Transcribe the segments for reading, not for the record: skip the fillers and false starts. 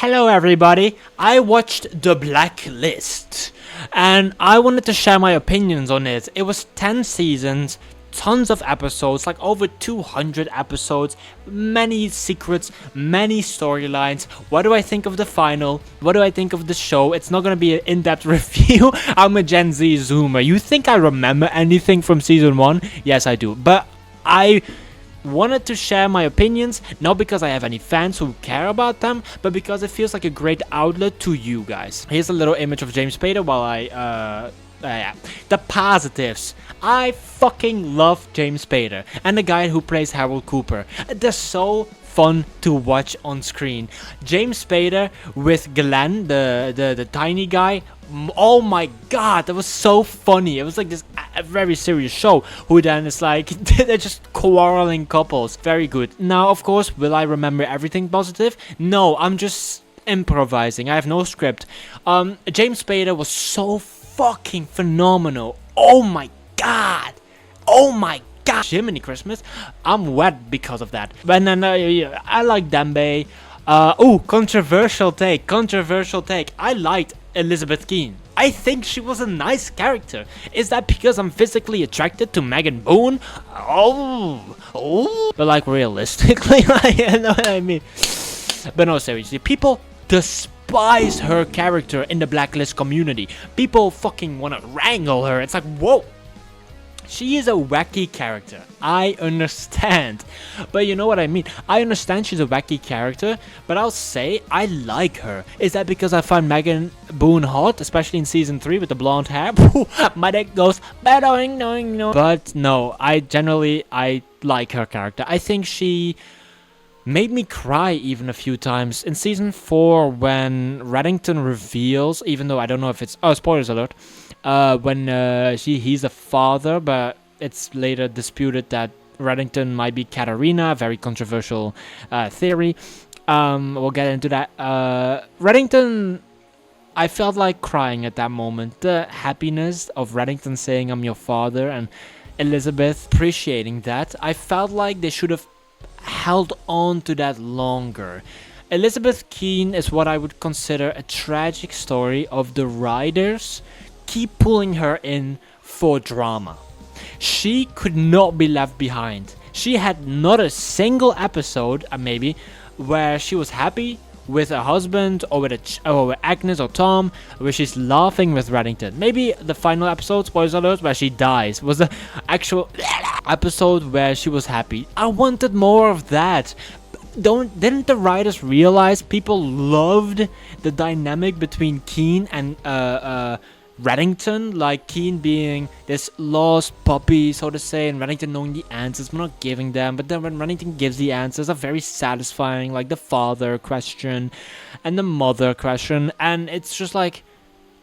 Hello everybody, I watched The Blacklist and I wanted to share my opinions on it. It was 10 seasons, tons of episodes, like over 200 episodes, many secrets, many storylines. What do I think of the final? What do I think of the show? It's not gonna be an in-depth review. I'm a Gen Z zoomer. You think I remember anything from season 1? Yes, I do. But I wanted to share my opinions, not because I have any fans who care about them, but because it feels like a great outlet to you guys. Here's a little image of James Spader while yeah. The positives. I fucking love James Spader and the guy who plays Harold Cooper. They're so fun to watch on screen. James Spader with Glenn, the tiny guy. Oh my god, that was so funny. It was like this a very serious show who then is like they're just quarreling couples. Very good. Now of course, will I remember everything positive? No, I'm just improvising. I have no script. James Spader was so fucking phenomenal. Oh my god. Oh my god. Jiminy Christmas. I'm wet because of that. But then I like Dembe. Oh, controversial take. I liked Elizabeth Keen. I think she was a nice character. Is that because I'm physically attracted to Megan Boone? Oh. But like realistically, you know what I mean? But no, seriously, people despise her character in the Blacklist community. People fucking want to wrangle her. It's like, whoa. She is a wacky character. I understand. But you know what I mean? I understand she's a wacky character, but I'll say I like her. Is that because I find Megan Boone hot, especially in season 3 with the blonde hair? My dick goes, but no, I like her character. I think she made me cry even a few times. In season 4 when Reddington reveals, even though I don't know if it's... Oh, spoilers alert. When he's a father, but it's later disputed that Reddington might be Katarina. Very controversial theory. We'll get into that. Reddington, I felt like crying at that moment. The happiness of Reddington saying I'm your father and Elizabeth appreciating that. I felt like they should have held on to that longer. Elizabeth Keen is what I would consider a tragic story of the writers keep pulling her in for drama. She could not be left behind. She had not a single episode, maybe, where she was happy with her husband or with Agnes or Tom, where she's laughing with Reddington. Maybe the final episode, spoilers alert, where she dies was the actual episode where she was happy. I wanted more of that. Didn't the writers realize people loved the dynamic between Keen and Reddington, like Keen being this lost puppy, so to say, and Reddington knowing the answers, but not giving them. But then when Reddington gives the answers, are very satisfying, like the father question and the mother question. And it's just like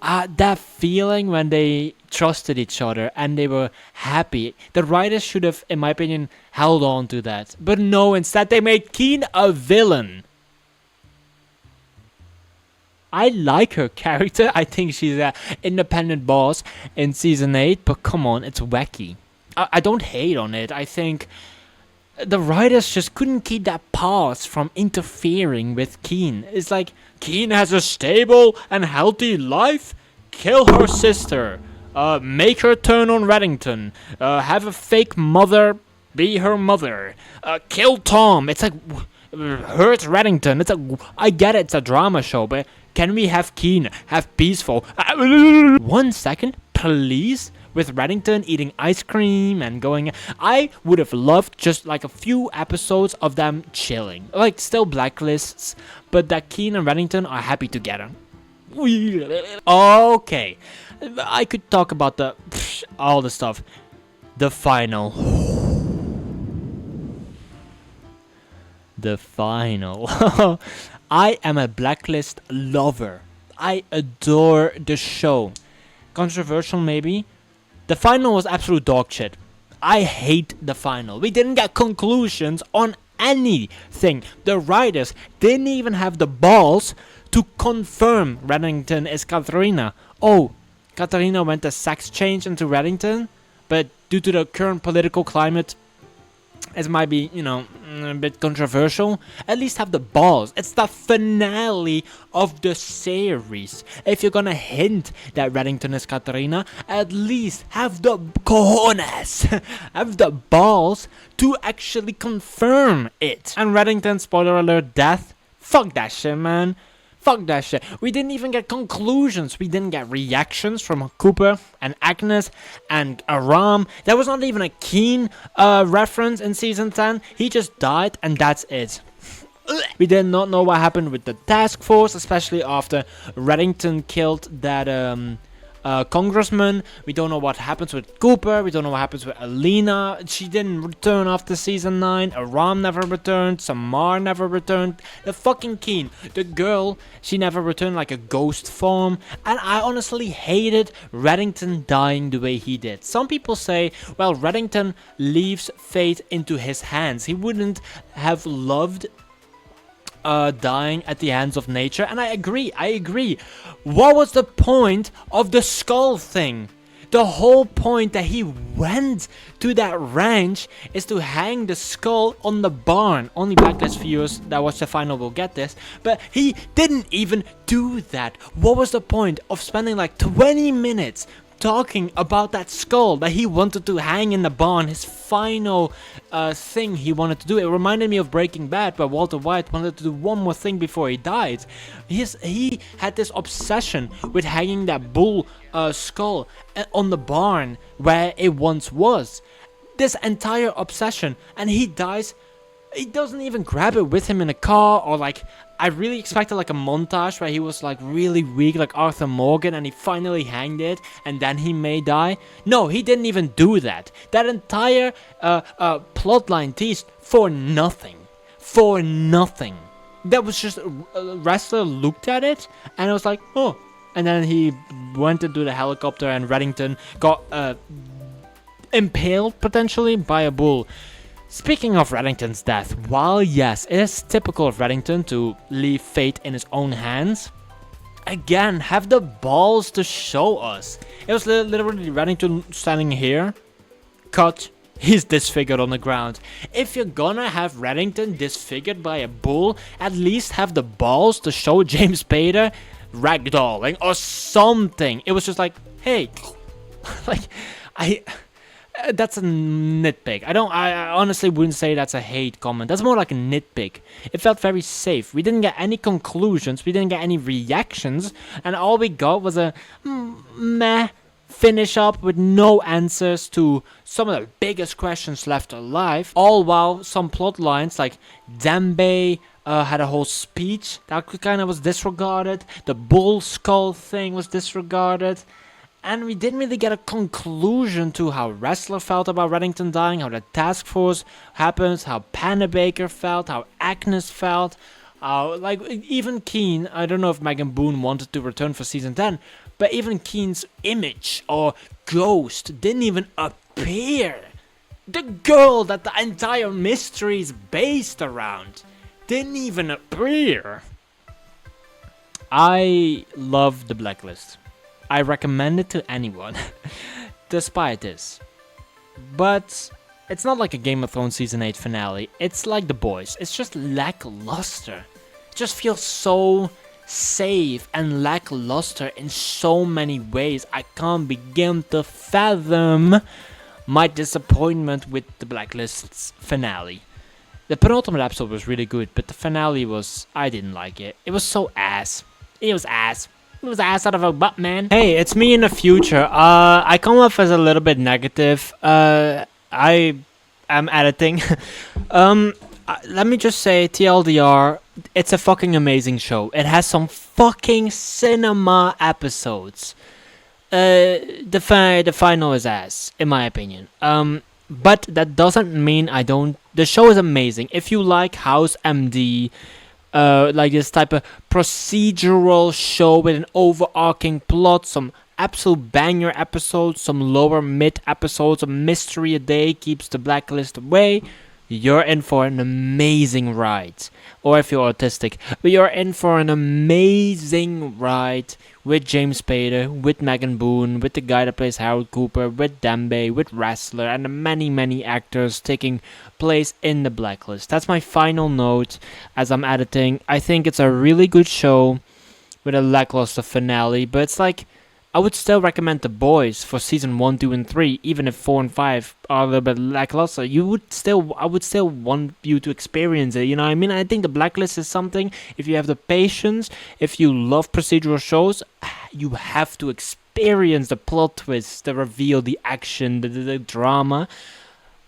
that feeling when they trusted each other and they were happy. The writers should have, in my opinion, held on to that. But no, instead they made Keen a villain. I like her character. I think she's an independent boss in season 8, but come on, it's wacky. I don't hate on it. I think the writers just couldn't keep that past from interfering with Keen. It's like, Keen has a stable and healthy life? Kill her sister. Make her turn on Reddington. Have a fake mother be her mother. Kill Tom. It's like, hurt Reddington. It's like, I get it, it's a drama show, but can we have Keen, have peaceful? 1 second, please? With Reddington eating ice cream and going... I would have loved just like a few episodes of them chilling. Like, still Blacklists, but that Keen and Reddington are happy together. Okay. I could talk about all the stuff. The final. The final. I am a Blacklist lover. I adore the show. Controversial maybe. The final was absolute dog shit. I hate the final. We didn't get conclusions on anything. The writers didn't even have the balls to confirm Reddington is Katarina. Oh, Katarina went a sex change into Reddington, but due to the current political climate, It might be, a bit controversial. At least have the balls. It's the finale of the series. If you're gonna hint that Reddington is Katarina, at least have the cojones, have the balls to actually confirm it. And Reddington, spoiler alert, death. Fuck that shit, man. Fuck that shit. We didn't even get conclusions. We didn't get reactions from Cooper and Agnes and Aram. There was not even a Keen reference in season 10. He just died and that's it. We did not know what happened with the task force, especially after Reddington killed that congressman. We don't know what happens with Cooper. We don't know what happens with Alina. She didn't return after season 9. Aram never returned. Samar never returned. The fucking Keen, the girl, she never returned, like a ghost form. And I honestly hated Reddington dying the way he did. Some people say, well, Reddington leaves fate into his hands. He wouldn't have loved dying at the hands of nature, and I agree. What was the point of the skull thing? The whole point that he went to that ranch is to hang the skull on the barn. Only Blacklist viewers that watch the final will get this, but he didn't even do that. What was the point of spending like 20 minutes talking about that skull that he wanted to hang in the barn, his final thing he wanted to do? It reminded me of Breaking Bad, where Walter White wanted to do one more thing before he died. He had this obsession with hanging that bull skull on the barn where it once was. This entire obsession, and he dies. He doesn't even grab it with him in a car, or like, I really expected like a montage where he was like really weak, like Arthur Morgan, and he finally hanged it, and then he may die. No, he didn't even do that. That entire plotline teased for nothing. For nothing. That was just, a wrestler looked at it, and it was like, oh. And then he went into the helicopter, and Reddington got impaled, potentially, by a bull. Speaking of Reddington's death, while yes, it is typical of Reddington to leave fate in his own hands, again, have the balls to show us. It was literally Reddington standing here, cut, he's disfigured on the ground. If you're gonna have Reddington disfigured by a bull, at least have the balls to show James Spader ragdolling or something. It was just like, hey, that's a nitpick. I honestly wouldn't say that's a hate comment. That's more like a nitpick. It felt very safe. We didn't get any conclusions. We didn't get any reactions. And all we got was a meh finish up with no answers to some of the biggest questions left alive. All while some plot lines like Dembe had a whole speech that kind of was disregarded. The bull skull thing was disregarded. And we didn't really get a conclusion to how Wrestler felt about Reddington dying, how the task force happens, how Panabaker felt, how Agnes felt, like even Keen. I don't know if Megan Boone wanted to return for season 10, but even Keen's image or ghost didn't even appear. The girl that the entire mystery is based around didn't even appear. I love the Blacklist. I recommend it to anyone, despite this. But it's not like a Game of Thrones Season 8 finale. It's like The Boys. It's just lackluster. It just feels so safe and lackluster in so many ways. I can't begin to fathom my disappointment with the Blacklist's finale. The penultimate episode was really good, but the finale was... I didn't like it. It was so ass. It was ass. It was ass out of a butt, man. Hey, it's me in the future. I come off as a little bit negative. I am editing. Let me just say, TLDR, it's a fucking amazing show. It has some fucking cinema episodes. The final is ass, in my opinion. But that doesn't mean I don't... The show is amazing. If you like House MD... like this type of procedural show with an overarching plot, some absolute banger episodes, some lower mid episodes, a mystery a day keeps the Blacklist away. you're in for an amazing ride. Or if you're autistic, but you're in for an amazing ride with James Spader, with Megan Boone, with the guy that plays Harold Cooper, with Dembe, with Wrestler, and the many, many actors taking place in the Blacklist. That's my final note as I'm editing. I think it's a really good show with a lackluster finale, but it's like, I would still recommend The Boys for season 1, 2, and 3, even if 4 and 5 are a little bit lackluster. I would still want you to experience it, you know what I mean? I think The Blacklist is something, if you have the patience, if you love procedural shows, you have to experience the plot twist, the reveal, the action, the drama,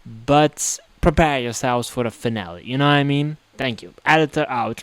but prepare yourselves for the finale, you know what I mean? Thank you. Editor out.